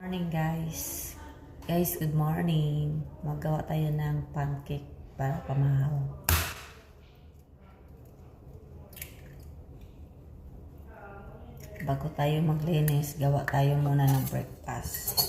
Morning guys. Guys, good morning. Maggawa tayo ng pancake para pamahaw. Bago tayo maglinis, gawa tayo muna ng breakfast.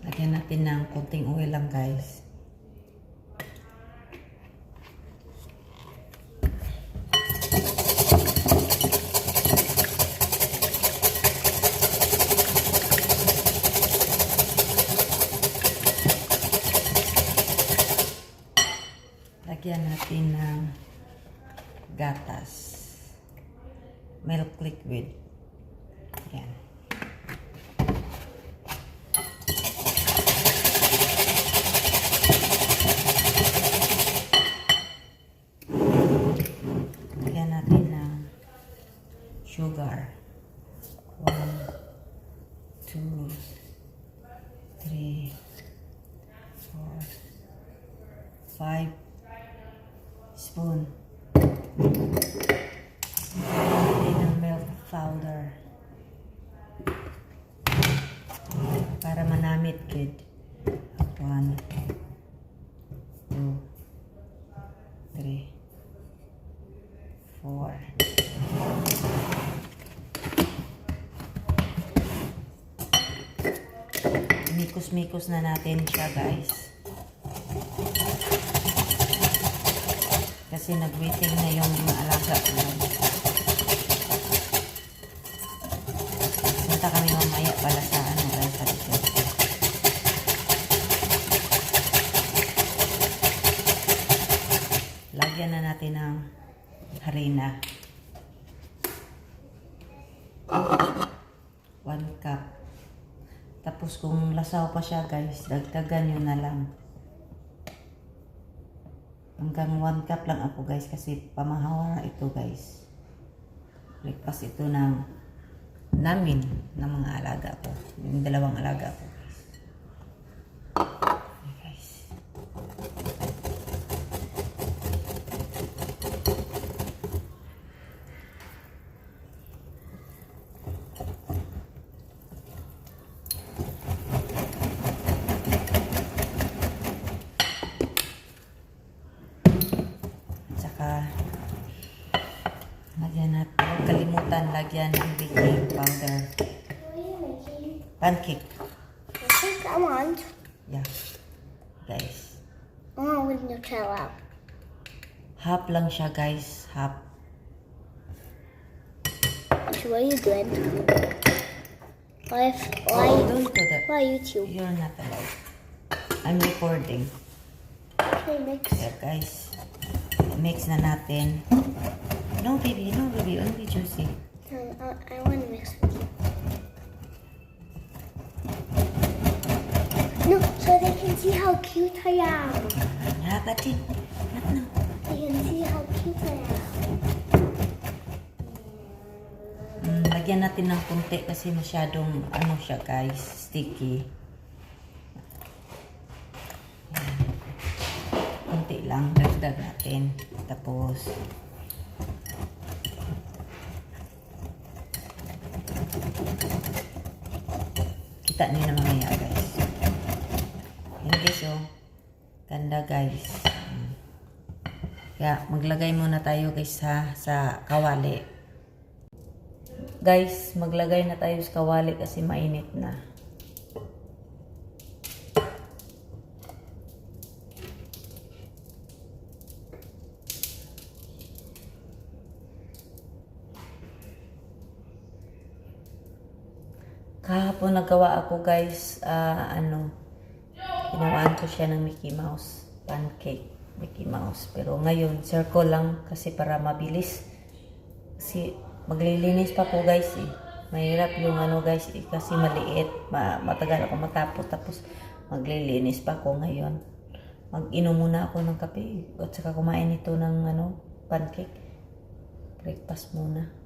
Lagyan natin ng konting oil lang guys. Lagyan natin ng gatas. Milk liquid. Yan. Sugar. 1, 2, 3, 4, 5 spoon. Lagyan ng milk powder para manamit kid. 1, 2, 3, 4. Mikos-mikos na natin siya guys. Kasi nag-waiting na yung alaga ko. Punta kami mamaya pala sa ano guys, sa ito. Lagyan na natin ng harina. 1 cup. Tapos kung lasaw pa siya guys, dagdagan nyo na lang. Hanggang 1 cup lang ako guys kasi pamahaw na ito guys. Breakfast ito ng namin, ng mga alaga ko. Yung 2 alaga ko guys. Okay guys. Lagyan natin, huwag kalimutan lagyan ng baking powder. Pancake. Pancake I want. Yeah. Guys. Oh, with Nutella. Half lang siya guys. Half. So what are you doing? Why Don't do that. YouTube? You're not allowed. I'm recording. Okay, mix. Yeah guys. Mix na natin. No baby, only juicy. I want to mix with you. No, so they can see how cute I am. Nakakatin. Not now. They can see how cute I am. Lagyan natin ng kunti kasi masyadong ano siya guys, sticky. Kunti lang, dagdag natin. Tapos kita niyo na mamaya guys. Yan guys oh. Ganda guys. Kaya maglagay muna tayo guys sa kawali. Guys, maglagay na tayo sa kawali kasi mainit na. Kahapon nagawa ako guys, ginawaan ko siya ng Mickey Mouse pancake, Mickey Mouse. Pero ngayon, circle lang kasi para mabilis. Kasi maglilinis pa po guys eh. Mahirap yung ano guys eh, kasi maliit. Matagal ako matapos tapos maglilinis pa ako ngayon. Mag-inom muna ako ng kape at saka kumain ito ng pancake. Breakfast muna.